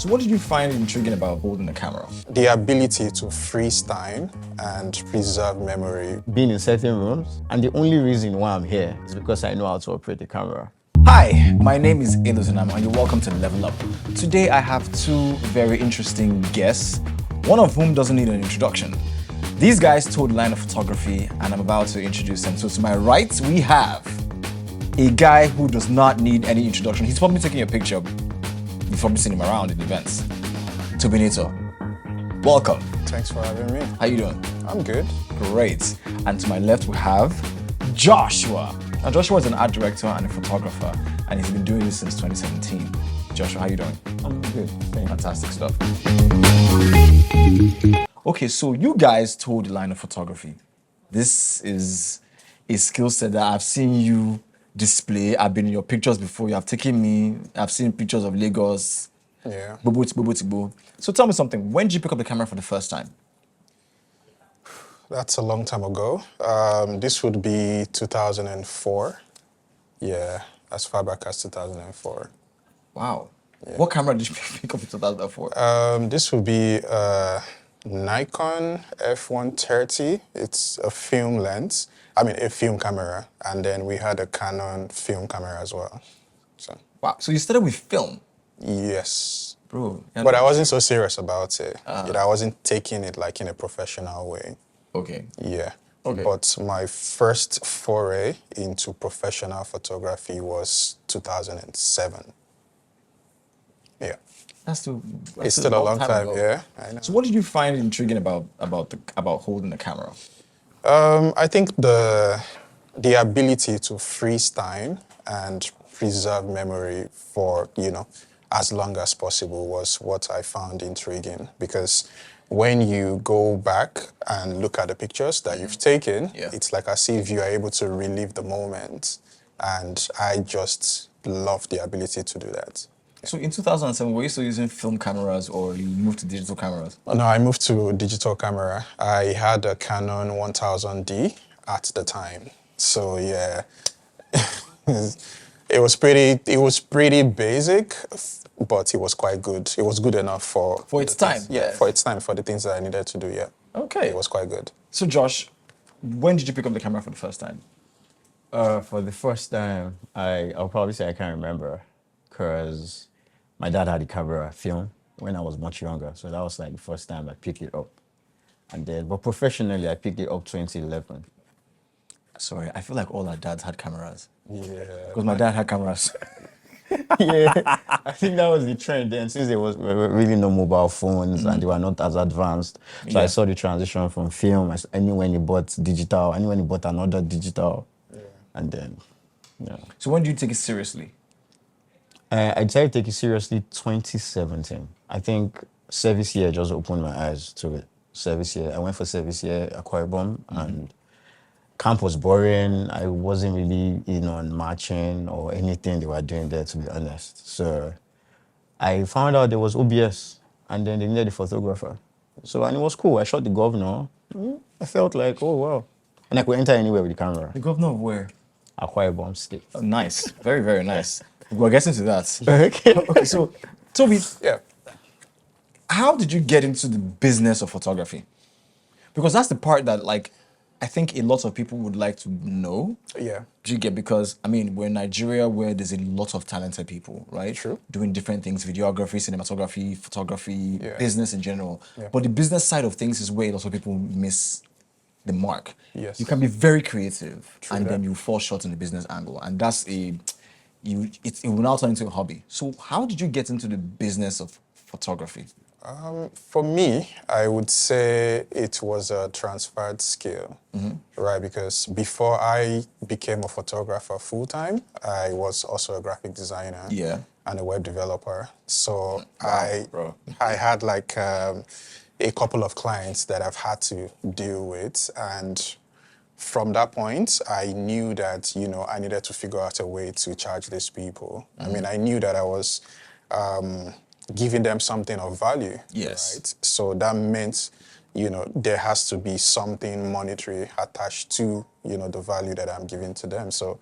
So what did you find intriguing about holding the camera? The ability to freeze time and preserve memory. Being in certain rooms, and the only reason why I'm here is because I know how to operate the camera. Hi, my name is Elozoma and you're welcome to Level Up. Today I have two very interesting guests, one of whom doesn't need an introduction. These guys told the line of photography and I'm about to introduce them. So to my right, we have a guy who does not need any introduction. He's probably taking a picture. You've probably seen him around in events. Tobbinator, welcome. Thanks for having me. How you doing? I'm good. Great. And to my left, we have Joshua. Now, Joshua is an art director and a photographer, and he's been doing this since 2017. Joshua, how you doing? I'm good. Fantastic stuff. Okay, so you guys told the line of photography. This is a skill set that I've seen you display. I've been in your pictures before. You have taken me. I've seen pictures of Lagos. Yeah. Bobo. So tell me something. When did you pick up the camera for the first time? That's a long time ago. This would be 2004. Yeah, as far back as 2004. Wow. Yeah. What camera did you pick up in 2004? This would be Nikon F130. It's a film lens. A film camera. And then we had a Canon film camera as well. So. Wow. So you started with film? Yes. Bro. But I wasn't so serious about it. I wasn't taking it like in a professional way. Okay. Yeah. Okay. But my first foray into professional photography was 2007. Yeah. It's still a long time, yeah. I know. So what did you find intriguing about holding the camera? I think the ability to freeze time and preserve memory for, as long as possible was what I found intriguing, because when you go back and look at the pictures that you've taken, it's like as if you are able to relive the moment. And I just love the ability to do that. So in 2007, were you still using film cameras or you moved to digital cameras? No, I moved to digital camera. I had a Canon 1000D at the time. So yeah, it was pretty basic, but it was quite good. It was good enough for its time. For its time, for the things that I needed to do. Yeah. Okay. It was quite good. So Josh, when did you pick up the camera for the first time? For the first time, I'll probably say I can't remember, because my dad had a camera film when I was much younger. So that was like the first time I picked it up. And then, but professionally, I picked it up 2011. Sorry, I feel like all our dads had cameras. Yeah. Because my dad had cameras. Yeah, I think that was the trend then, since there was really no mobile phones and they were not as advanced. So I saw the transition from film. I knew when he bought digital. I knew when he bought another digital. Yeah. And then, yeah. So when did you take it seriously? I decided to take it seriously 2017. I think service year just opened my eyes to it. Service year. I went for service year at Akwa Ibom, and camp was boring. I wasn't really in on marching or anything they were doing there, to be honest. So I found out there was OBS, and then they needed a photographer. So, and it was cool. I shot the governor. I felt like, oh, wow. And I could enter anywhere with the camera. The governor of where? Akwa Ibom State. Oh, nice. Very, very nice. We're getting to that. Okay, so Toby, yeah. How did you get into the business of photography? Because that's the part that, like, I think a lot of people would like to know. Yeah. Do you get? Because, we're in Nigeria where there's a lot of talented people, right? True. Doing different things, videography, cinematography, photography, business in general. Yeah. But the business side of things is where a lot of people miss the mark. Yes. You can be very creative and that. then you fall short in the business angle. And that's it will now turn into a hobby. So how did you get into the business of photography? For me, I would say it was a transferred skill, right? Because before I became a photographer full-time, I was also a graphic designer and a web developer. So I had like a couple of clients that I've had to deal with. And from that point, I knew that, I needed to figure out a way to charge these people. I knew that I was giving them something of value. Yes. Right? So that meant, there has to be something monetary attached to, the value that I'm giving to them. So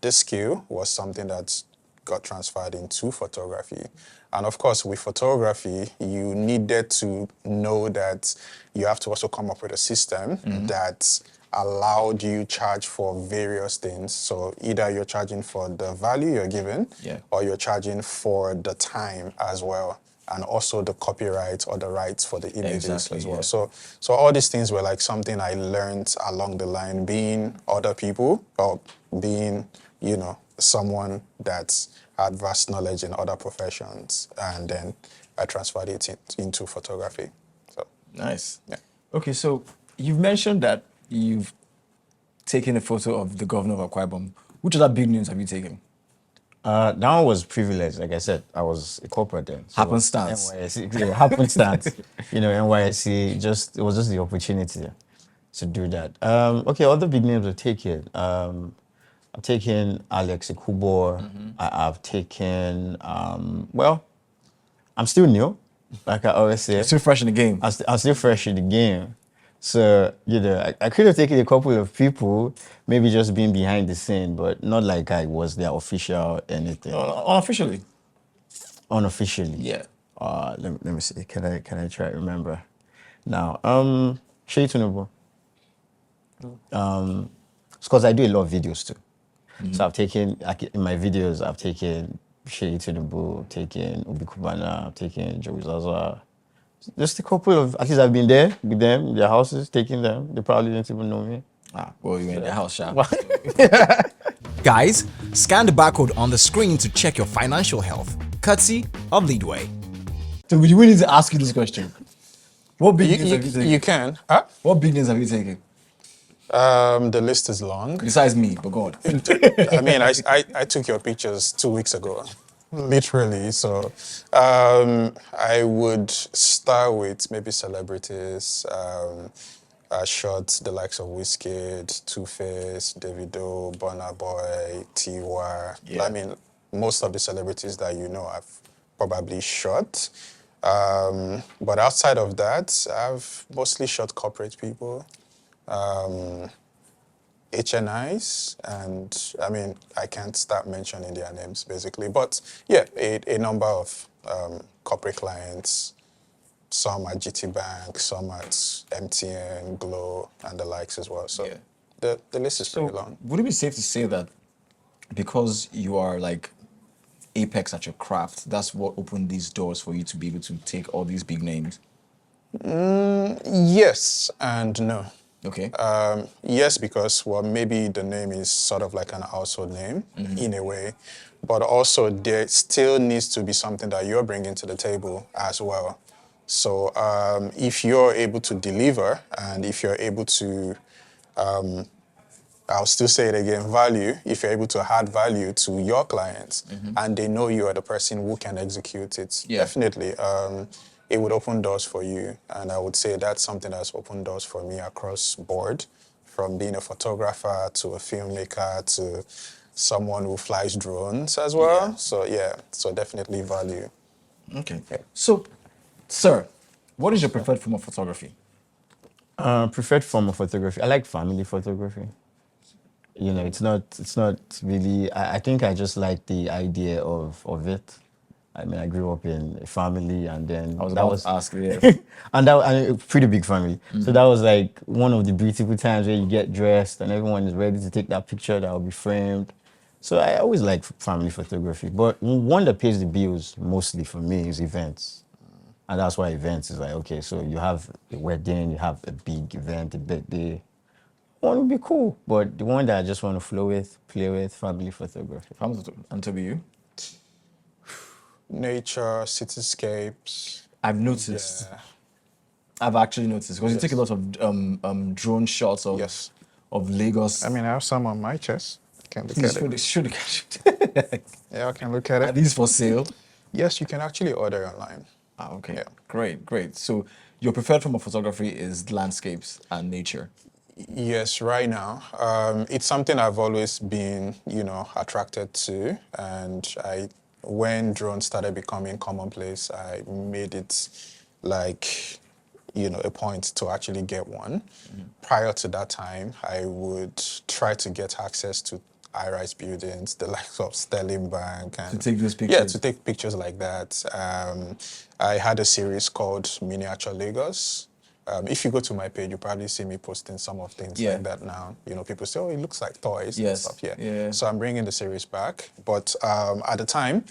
this skill was something that got transferred into photography. And of course, with photography, you needed to know that you have to also come up with a system that allowed you charge for various things. So either you're charging for the value you're given, or you're charging for the time as well, and also the copyright or the rights for the images as well. So all these things were like something I learned along the line, being other people or being, you know, someone that had vast knowledge in other professions, and then I transferred it into photography. So nice. Yeah. Okay, so you've mentioned that you've taken a photo of the governor of Akwa Ibom. Which other big names have you taken? That one was privileged. Like I said, I was a corporate then. So Happenstance. NYSC, yeah, happenstance. You know, NYSC, it was just the opportunity to do that. Okay, other big names I've taken. I've taken Alex Ikubor. I've taken, well, I'm still new, like I always say. You're still fresh in the game. I'm still fresh in the game. So, you know, I could have taken a couple of people, maybe just being behind the scene, but not like I was their official anything. Unofficially. Unofficially. Yeah. Let me see. Can I try to remember? Now, Shay Tunubu. It's because I do a lot of videos too. So I've taken, like, in my videos, I've taken Shay Tunubu, taken Obi Kubana, I've taken Joey Zaza. Just a couple of, at least I've been there with them, their houses, taking them. They probably didn't even know me. Well, you're in the house, Sha. Guys, scan the barcode on the screen to check your financial health. Courtesy of Leadway. So we need to ask you this question. What big names have you taken? You can. Huh? What big names have you taken? The list is long. Besides me, but God. I mean, I took your pictures 2 weeks ago, literally. So I would start with maybe celebrities. I shot the likes of Wizkid, Two-Face, Davido, Burna Boy, Tiwa. Yeah. I mean, most of the celebrities that you know I've probably shot. But outside of that, I've mostly shot corporate people. HNIs, and I mean, I can't start mentioning their names basically, but yeah, a number of corporate clients, some at GT Bank, some at MTN, Glow, and the likes as well. So the list is pretty long. Would it be safe to say that because you are like apex at your craft, that's what opened these doors for you to be able to take all these big names? Yes and no. Okay. Yes, because, well, maybe the name is sort of like an household name in a way, but also there still needs to be something that you're bringing to the table as well. So if you're able to deliver, and if you're able to, I'll still say it again, value, if you're able to add value to your clients and they know you are the person who can execute it, definitely. It would open doors for you. And I would say that's something that's opened doors for me across board, from being a photographer to a filmmaker to someone who flies drones as well. So definitely value. Okay. Yeah. So, sir, what is your preferred form of photography? Preferred form of photography. I like family photography. You know, it's not really, I think I just like the idea of it. I mean, I grew up in a family, and then I was about to ask, and a pretty big family. So that was like one of the beautiful times where you get dressed and everyone is ready to take that picture that will be framed. So I always like family photography, but one that pays the bills mostly for me is events. And that's why events is like, okay, so you have a wedding, you have a big event, a birthday. One would be cool, but the one that I just want to flow with, play with, family photography. And to be you? Nature, cityscapes. I've noticed. Yeah. I've actually noticed, because you take a lot of drone shots of Lagos. I mean, I have some on my chest. Can look at it. Should catch it. Yeah, I can look at it. Are these for sale? Yes, you can actually order online. Okay. Yeah. Great. So your preferred form of photography is landscapes and nature. Yes, right now. It's something I've always been, attracted to. And when drones started becoming commonplace, I made it like, a point to actually get one. Prior to that time, I would try to get access to high-rise buildings, the likes of Sterling Bank. And, To take those Yeah, pictures? to take pictures like that. I had a series called Miniature Lagos. If you go to my page, you probably see me posting some of things Yeah. like that now. You know, people say, oh, it looks like toys and Yes. stuff. Yeah. Yeah. So I'm bringing the series back. But at the time,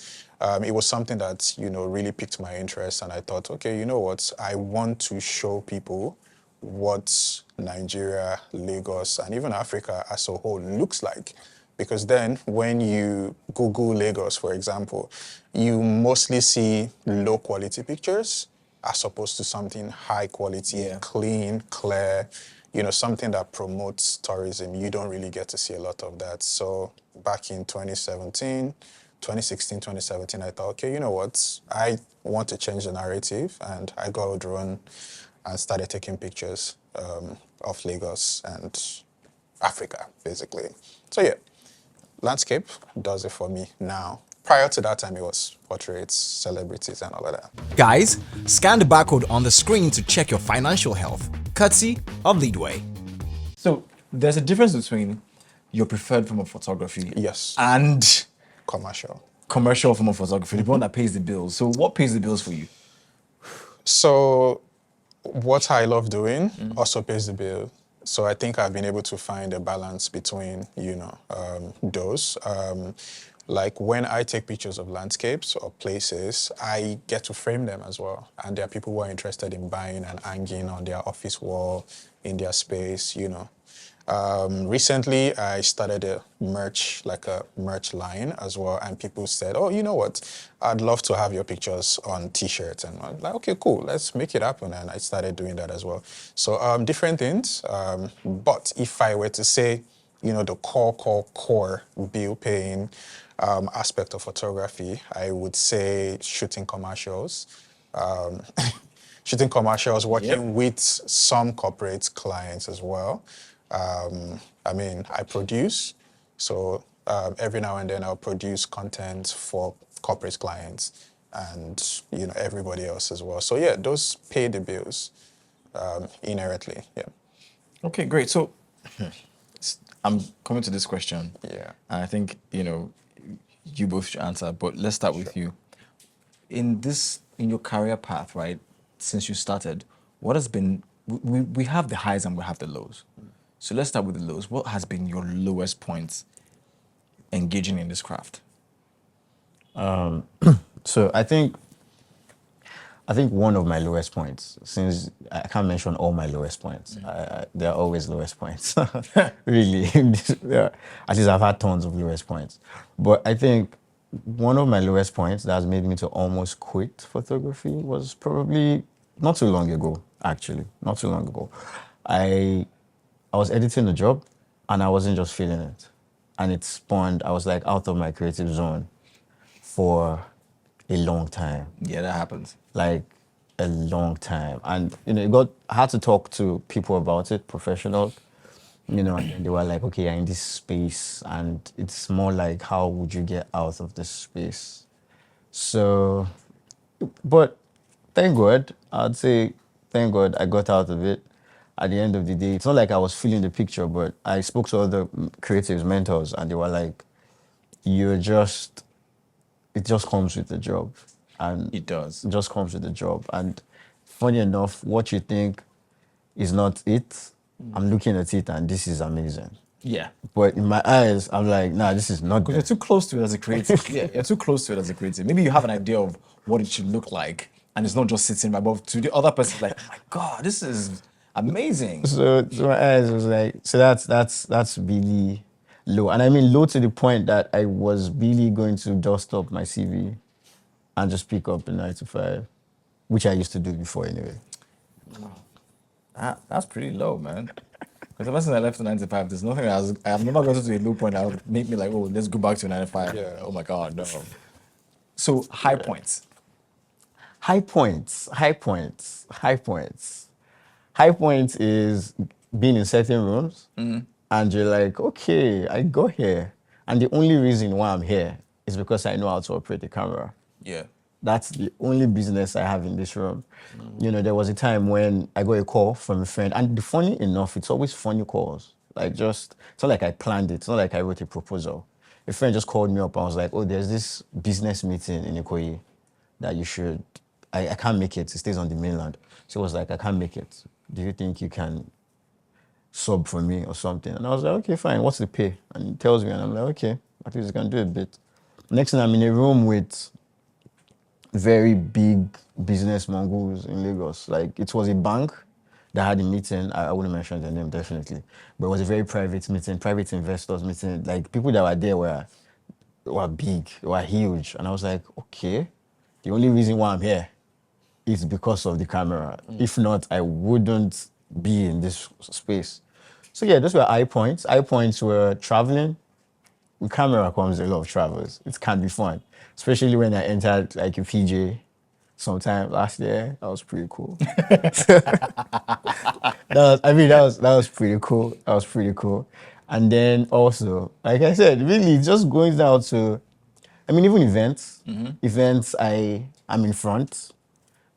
it was something that, you know, really piqued my interest. And I thought, okay, you know what? I want to show people what Nigeria, Lagos, and even Africa as a whole looks like. Because then when you Google Lagos, for example, you mostly see low quality pictures as opposed to something high quality, Yeah. clean, clear, you know, something that promotes tourism. You don't really get to see a lot of that. So back in 2016, 2017, I thought, okay, you know what? I want to change the narrative, and I got a drone and started taking pictures of Lagos and Africa, basically. So yeah, landscape does it for me now. Prior to that time, it was portraits, celebrities, and all of that. Guys, scan the barcode on the screen to check your financial health, courtesy of Leadway. So there's a difference between your preferred form of photography Yes. and Commercial. commercial form of photography, the one that pays the bills. So what pays the bills for you? So what I love doing also pays the bill. So I think I've been able to find a balance between, you know, those. Like when I take pictures of landscapes or places, I get to frame them as well. And there are people who are interested in buying and hanging on their office wall, in their space, you know. Recently, I started a merch line as well, and people said, oh, you know what, I'd love to have your pictures on t-shirts. And I'm like, okay, cool, let's make it happen. And I started doing that as well. So different things, but if I were to say, you know, the core bill paying aspect of photography, I would say shooting commercials. Shooting commercials, working with some corporate clients as well. I mean, I produce, so every now and then I'll produce content for corporate clients and, you know, everybody else as well. So yeah, those pay the bills inherently, yeah. Okay, great. So I'm coming to this question. Yeah. And I think, you know, you both should answer, but let's start with you. In your career path, right, since you started, what has been, we have the highs and we have the lows. So let's start with the lows. What has been your lowest point engaging in this craft? So I think one of my lowest points, since I can't mention all my lowest points, there are always lowest points, really. Yeah, at least I've had tons of lowest points. But I think one of my lowest points that has made me to almost quit photography was probably not too long ago, actually, not too long ago. I was editing a job and I wasn't just feeling it. And it spawned, I was like out of my creative zone for a long time. Yeah, that happens. Like a long time. And, you know, I had to talk to people about it, professionals, you know, and they were like, okay, you're in this space and it's more like, how would you get out of this space? So, but thank God, I'd say, thank God I got out of it. At the end of the day, it's not like I was feeling the picture, but I spoke to other creatives, mentors, and they were like, it just comes with the job. And It does. It just comes with the job. And funny enough, what you think is not it, I'm looking at it and this is amazing. Yeah. But in my eyes, I'm like, nah, this is not Because good. you're too close to it as a creative. Yeah, you're too close to it as a creative. Maybe you have an idea of what it should look like, and it's not just sitting above. To the other person, like, oh my God, this is amazing. So my eyes was like, so that's really low. And I mean low to the point that I was really going to dust up my CV and just pick up a 9 to 5, which I used to do before anyway. That's pretty low, man. Because the person I left to 95, there's nothing I'm never going to a low point that would make me like, oh, let's go back to 95. Yeah. Oh my God, no. So high points. High points. High points is being in certain rooms and you're like, okay, I got here. And the only reason why I'm here is because I know how to operate the camera. Yeah. That's the only business I have in this room. You know, there was a time when I got a call from a friend, and funny enough, it's always funny calls. Like just, it's not like I planned it. It's not like I wrote a proposal. A friend just called me up and was like, oh, there's this business meeting in Ikoyi that you should, I can't make it. It stays on the mainland. So he was like, I can't make it. Do you think you can sub for me or something? And I was like, okay, fine. What's the pay? And he tells me, and I'm like, okay, at least you can do a bit. Next thing I'm in a room with very big business mongols in Lagos. Like it was a bank that had a meeting. I wouldn't mention their name definitely, but it was a very private meeting, private investors meeting. Like people that were there were big, were huge, and I was like, okay, the only reason why I'm here is because of the camera. If not, I wouldn't be in this space. So yeah, those were high points. High points were traveling. With camera comes a lot of travels. It can be fun, especially when I entered like a PJ sometime last year. That was pretty cool. That was pretty cool. That was pretty cool. And then also, like I said, really just going down to, I mean, even events. Events, I'm in front.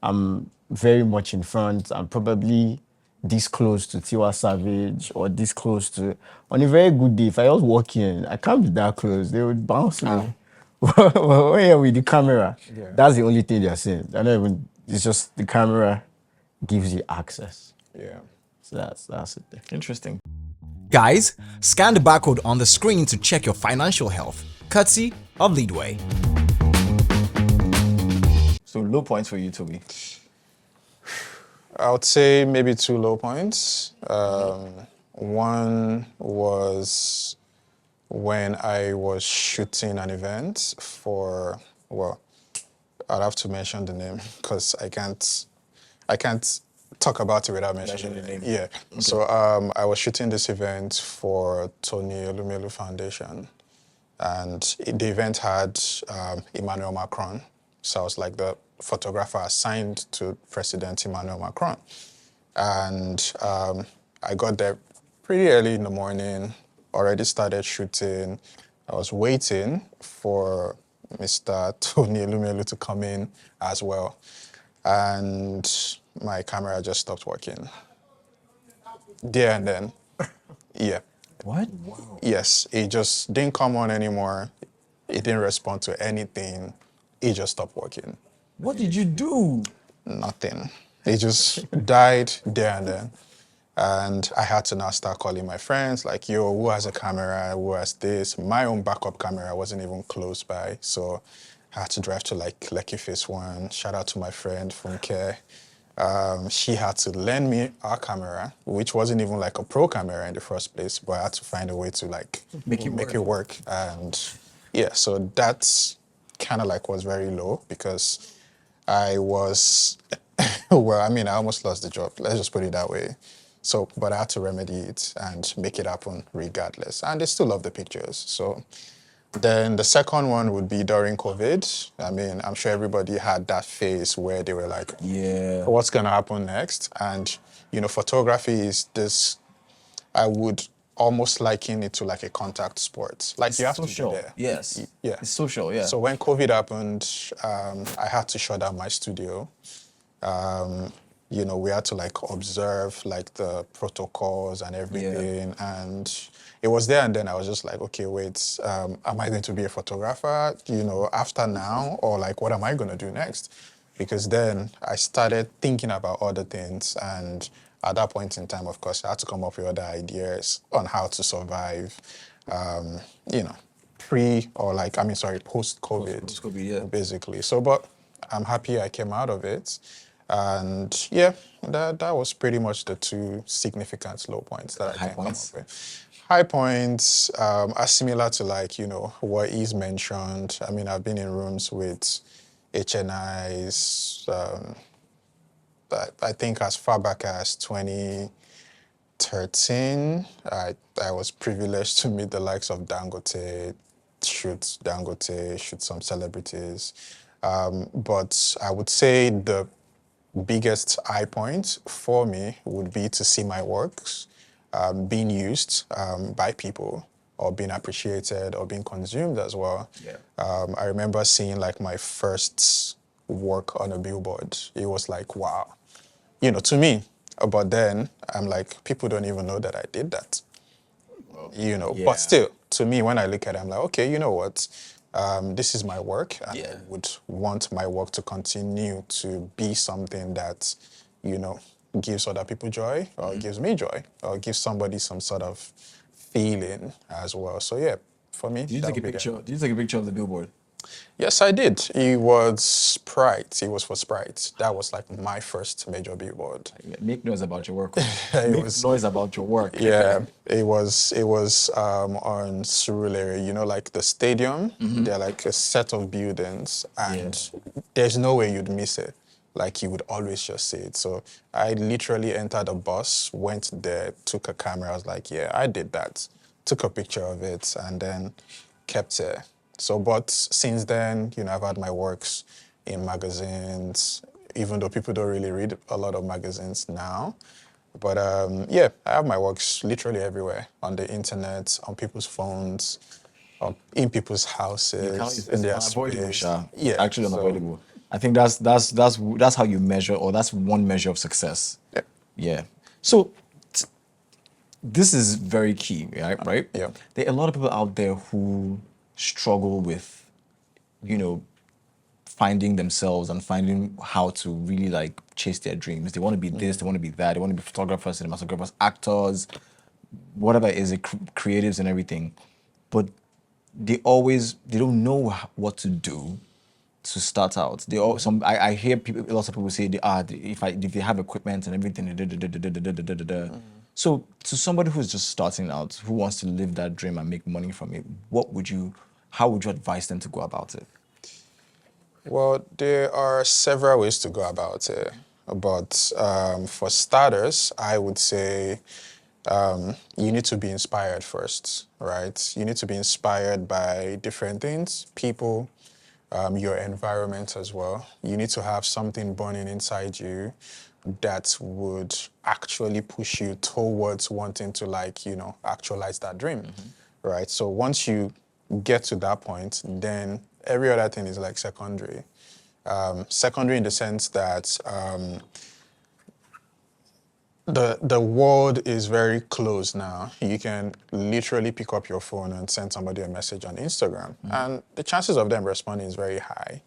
I'm very much in front. I'm probably this close to Tiwa Savage or this close to, on a very good day, if I was walking, I can't be that close. They would bounce me. When you're with the camera, that's the only thing they're saying. They're not even, it's just the camera gives you access. Yeah. So that's it there. Interesting. Guys, scan the barcode on the screen to check your financial health, courtesy of Leadway. So low points for you, Toby. I would say maybe 2 low points. One was when I was shooting an event for, well, I'll have to mention the name because I can't talk about it without mentioning the name. Yeah. Okay. So I was shooting this event for Tony Elumelu Foundation, and the event had Emmanuel Macron. So I was like the photographer assigned to President Emmanuel Macron. And I got there pretty early in the morning, already started shooting. I was waiting for Mr. Tony Elumelu to come in as well. And my camera just stopped working. There and then. Yeah. What? Wow. Yes, it just didn't come on anymore. It didn't respond to anything. It just stopped working. What did you do? Nothing. It just died there and then. And I had to now start calling my friends, like, yo, who has a camera? Who has this? My own backup camera wasn't even close by. So I had to drive to like Lekki Phase 1. Shout out to my friend Funke. She had to lend me our camera, which wasn't even like a pro camera in the first place, but I had to find a way to like make it work. And yeah, so that's kind of like was very low because I was, well, I mean, I almost lost the job. Let's just put it that way. So, but I had to remedy it and make it happen regardless. And they still love the pictures. So then the second one would be during COVID. I mean, I'm sure everybody had that phase where they were like, Yeah. what's going to happen next? And, you know, photography is this, I would almost liken it to like a contact sport. Like you have social. to be there. Yes. Yeah. It's social, yeah. So when COVID happened, I had to shut down my studio. You know, we had to like observe like the protocols and everything. Yeah. And it was there and then I was just like, okay, wait, am I going to be a photographer, you know, after now? Or like, what am I going to do next? Because then I started thinking about other things. And at that point in time, of course, I had to come up with other ideas on how to survive, you know, post-COVID. Post-COVID, yeah. Basically. So, but I'm happy I came out of it. And yeah, that was pretty much the 2 significant low points that I can come up with. High points are similar to like, you know, what is mentioned. I mean, I've been in rooms with HNIs, I think as far back as 2013, I was privileged to meet the likes of Dangote, shoot some celebrities. But I would say the biggest high point for me would be to see my works being used by people or being appreciated or being consumed as well. Yeah. I remember seeing like my first work on a billboard. It was like, wow, you know, to me. But then I'm like, people don't even know that I did that. you know. Yeah. But still, to me, when I look at it, I'm like, okay, you know what? This is my work, and Yeah. I would want my work to continue to be something that, you know, gives other people joy, or gives me joy, or gives somebody some sort of feeling as well. So yeah, for me, Did you that take a would be picture? that. Did you take a picture of the billboard? Yes, I did. It was Sprite. It was for Sprite. That was like my first major billboard. Make noise about your work. It Make was, noise about your work. yeah, it was on Surulere, you know, like the stadium. They're like a set of buildings, and there's no way you'd miss it. Like you would always just see it. So I literally entered a bus, went there, took a camera. I was like, yeah, I did that. Took a picture of it, and then kept it. So, but since then, you know, I've had my works in magazines, even though people don't really read a lot of magazines now. But yeah, I have my works literally everywhere, on the internet, on people's phones, in people's houses, in their unavoidable, space. Sha. Yeah, Actually so- unavoidable. I think that's how you measure, or that's one measure of success. Yeah. Yeah. So this is very key, right? Right? Yeah. There are a lot of people out there who struggle with, you know, finding themselves and finding how to really like chase their dreams. They want to be this, they want to be that, they want to be photographers, cinematographers, actors, whatever it is, creatives and everything. But they don't know what to do to start out. I hear people, lots of people say if they have equipment and everything. So to somebody who's just starting out, who wants to live that dream and make money from it, how would you advise them to go about it? Well, there are several ways to go about it. But for starters, I would say you need to be inspired first, right? You need to be inspired by different things, people, your environment as well. You need to have something burning inside you that would actually push you towards wanting to, like, you know, actualize that dream, right? So once you get to that point, then every other thing is like secondary. Secondary in the sense that the world is very close now. You can literally pick up your phone and send somebody a message on Instagram, and the chances of them responding is very high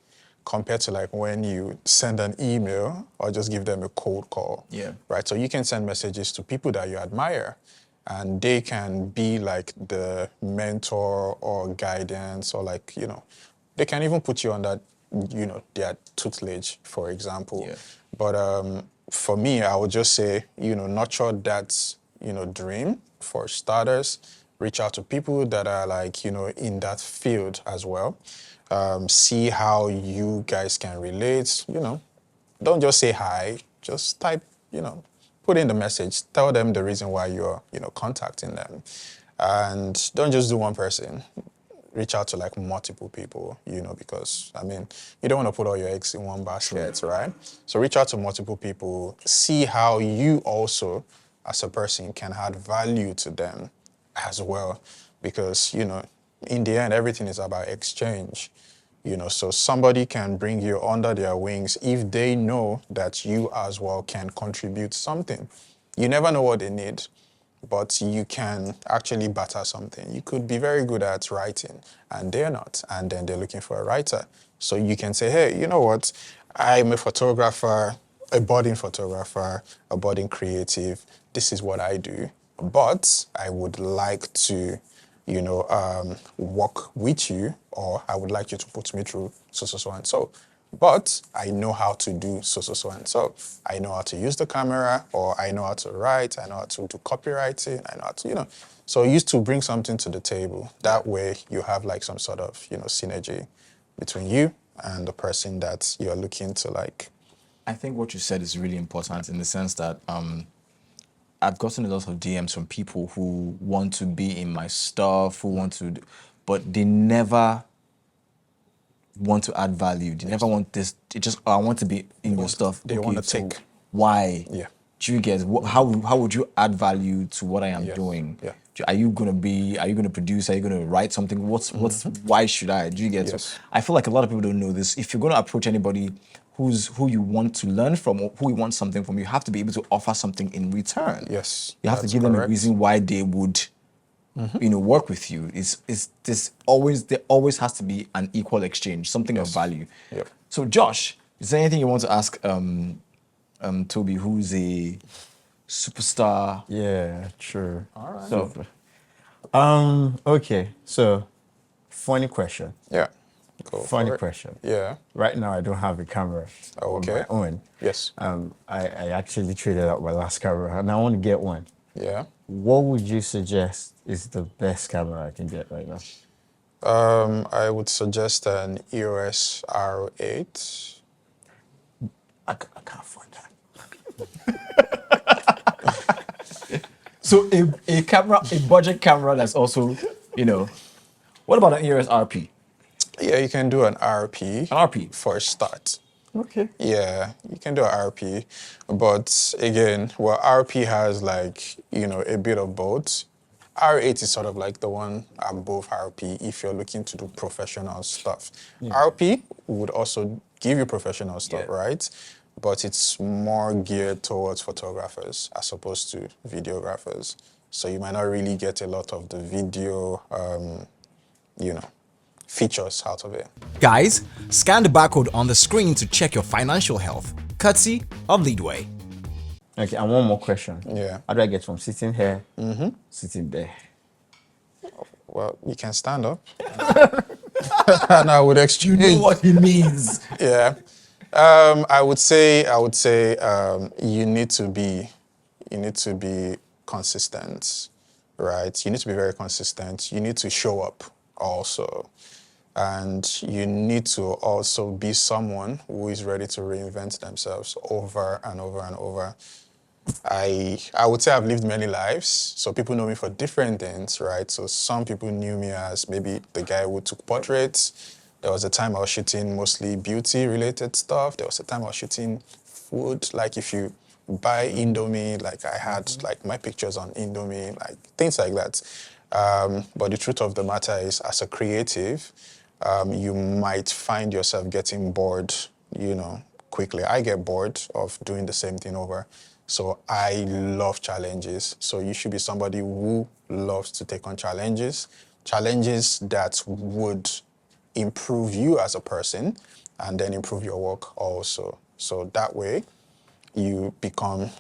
compared to like when you send an email or just give them a cold call. Yeah. Right. So you can send messages to people that you admire, and they can be like the mentor or guidance, or like, you know, they can even put you on that, you know, their tutelage, for example. Yeah. But for me, I would just say, you know, nurture that, you know, dream for starters. Reach out to people that are like, you know, in that field as well. See how you guys can relate, you know. Don't just say hi, just type, you know, put in the message, tell them the reason why you're, you know, contacting them. And don't just do one person. Reach out to like multiple people, you know, because I mean, you don't want to put all your eggs in one basket, right? So reach out to multiple people, see how you also, as a person, can add value to them as well. Because, you know, in the end, everything is about exchange. You know, so somebody can bring you under their wings if they know that you as well can contribute something. You never know what they need, but you can actually batter something. You could be very good at writing, and they're not, and then they're looking for a writer. So you can say, hey, you know what? I'm a photographer, a budding photographer, a budding creative. This is what I do, but I would like to, you know, work with you, or I would like you to put me through so and so. But I know how to do so and so. I know how to use the camera, or I know how to write, I know how to do copywriting, I know how to, you know. So I used to bring something to the table. That way you have like some sort of, you know, synergy between you and the person that you're looking to like. I think what you said is really important in the sense that I've gotten a lot of DMs from people who want to be in my stuff, who want to, but they never want to add value. They never want this. It just, I want to be in your stuff. They want to so take. Why? Yeah. Do you get how would you add value to what I am doing? Yeah. Are you gonna produce? Are you gonna write something? Why should I? Do you get? Yes. So I feel like a lot of people don't know this. If you're gonna approach anybody who you want to learn from, or who you want something from, you have to be able to offer something in return. Yes, You have to that's give them a correct. reason why they would work with you, is this always there always has to be an equal exchange, something of value. Yep. So Josh, is there anything you want to ask Toby, who's a superstar? Yeah, true. All right. So Okay, so funny question. Yeah. Go Funny for it. question. Yeah. Right now, I don't have a camera Oh, on okay. my own. Yes. I actually traded out my last camera, and I want to get one. Yeah. What would you suggest is the best camera I can get right now? I would suggest an EOS R8. I can't afford that. So a camera, a budget camera that's also, what about an EOS RP? Yeah, you can do an RP. An RP? For a start. Okay. Yeah, you can do an RP. But again, well, RP has like, a bit of both. R8 is sort of like the one above RP if you're looking to do professional stuff. RP would also give you professional stuff, right? But it's more geared towards photographers as opposed to videographers. So you might not really get a lot of the video, features out of it. Guys, scan the barcode on the screen to check your financial health. Courtesy of Leadway. Okay, and one more question. Yeah. How do I get from sitting here, sitting there? Well, you can stand up. And I would exchange. You know what he means. Yeah. I would say you need to be consistent, right? You need to be very consistent. You need to show up also. And you need to also be someone who is ready to reinvent themselves over and over and over. I would say I've lived many lives, so people know me for different things, right? So some people knew me as maybe the guy who took portraits. There was a time I was shooting mostly beauty-related stuff. There was a time I was shooting food, like if you buy Indomie, like I had like my pictures on Indomie, like things like that. But the truth of the matter is, as a creative, you might find yourself getting bored, quickly. I get bored of doing the same thing over. So I love challenges. So you should be somebody who loves to take on challenges that would improve you as a person and then improve your work also. So that way you become,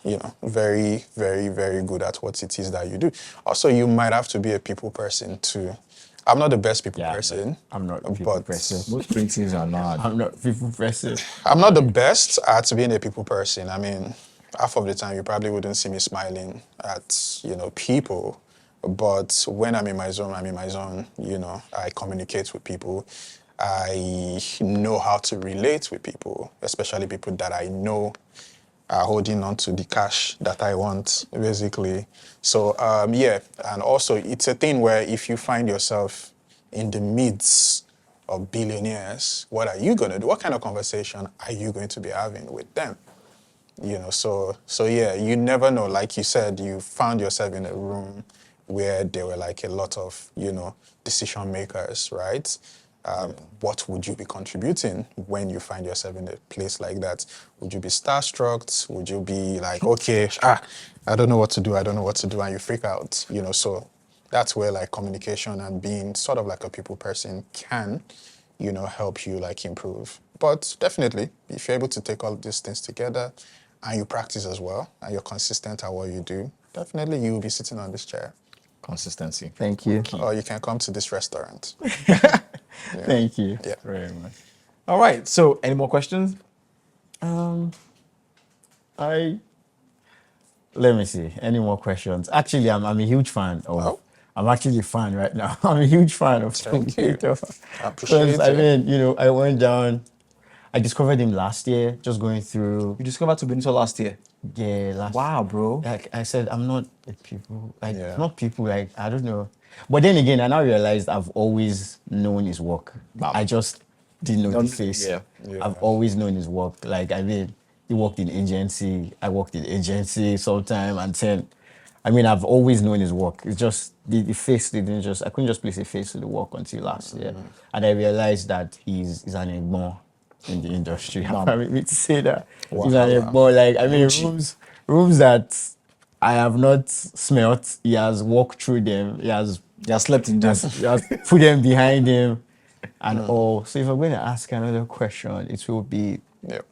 very, very, very good at what it is that you do. Also, you might have to be a people person too. I'm not the best people person. I'm not a people person. Most creatives are not. I'm not a people person. I'm not the best at being a people person. I mean, half of the time you probably wouldn't see me smiling at, people. But when I'm in my zone, I communicate with people. I know how to relate with people, especially people that I know are holding on to the cash that I want, basically. So, and also it's a thing where if you find yourself in the midst of billionaires, what are you going to do? What kind of conversation are you going to be having with them? So you never know. Like you said, you found yourself in a room where there were like a lot of, decision makers, right? What would you be contributing when you find yourself in a place like that? Would you be starstruck? Would you be like, okay, I don't know what to do, and you freak out, So that's where like communication and being sort of like a people person can, help you like improve. But definitely, if you're able to take all these things together and you practice as well, and you're consistent at what you do, definitely you will be sitting on this chair. Consistency. Thank you. Or you can come to this restaurant. Thank you Yeah. very much. All right. So, any more questions? Let me see. Any more questions? Actually, I'm a huge fan of. Oh. I'm actually a fan right now. I'm a huge fan of Thank you. Tobbinator. I appreciate it. I mean, I went down. I discovered him last year, just going through. You discovered Tobbinator last year. Yeah, last. Wow, bro. Like I said, I'm not a people. Like Yeah. not people. Like I don't know. But then again, I now realized I've always known his work. I just didn't know the face. Yeah. I've always known his work. Like I mean, he worked in agency. I worked in agency sometime, and then, I mean, I've always known his work. It's just the face didn't just. I couldn't just place a face to the work until last year, and I realized that he's an Egbon in the industry. I'm permit me to say that he's an Egbon. Like I mean, rooms that I have not smelt. He has walked through them. He has slept in them. put them behind him and all. So if I'm going to ask another question, it will be, Yep.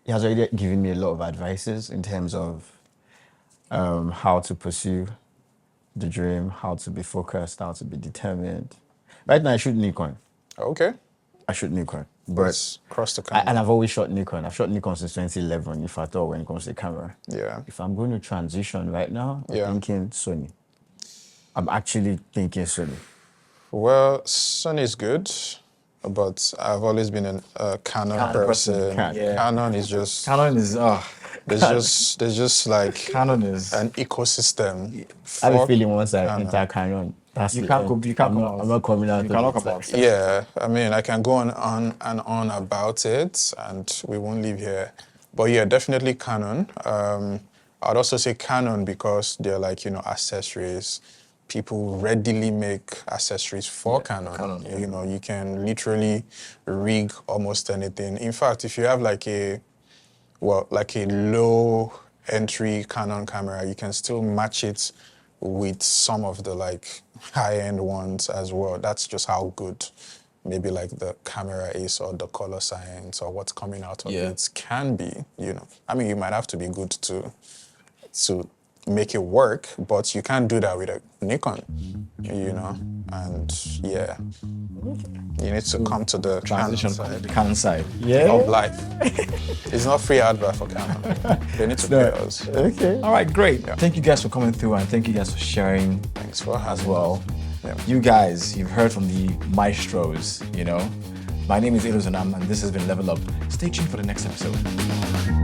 he has already given me a lot of advices in terms of how to pursue the dream, how to be focused, how to be determined. Right now, I shoot Nikon. Okay. I shoot Nikon. But Let's cross the camera. and I've always shot Nikon. I've shot Nikon since 2011, if at all, when it comes to camera. Yeah. If I'm going to transition right now, I'm Yeah. thinking Sony. I'm actually thinking Sony. Well, Sony is good, but I've always been a Canon person. Yeah. Canon is just Canon is there's just like Canon is an ecosystem. I have a for feeling once I Canon. enter Canon, that's You the can't end. go- you can't I'm come not, out. I'm not coming out. you of cannot it. come out. Yeah, I mean, I can go on and on about it, and we won't leave here. But yeah, definitely Canon. I'd also say Canon because they're like, accessories. People readily make accessories for Canon. You know, you can literally rig almost anything. In fact, if you have like a low entry Canon camera, you can still match it with some of the like high-end ones as well. That's just how good maybe like the camera is or the color science or what's coming out of it can be, I mean, you might have to be good to make it work, but you can't do that with a Nikon, and yeah, you need to come to the transition Canon from side the Canon side. of life. It's not free advert for Canon. They need to pay us. Okay. All right, great. Thank you guys for coming through and thank you guys for sharing Thanks for as having well. us. Yeah. You guys, you've heard from the maestros, My name is Elozoma and this has been Level Up. Stay tuned for the next episode.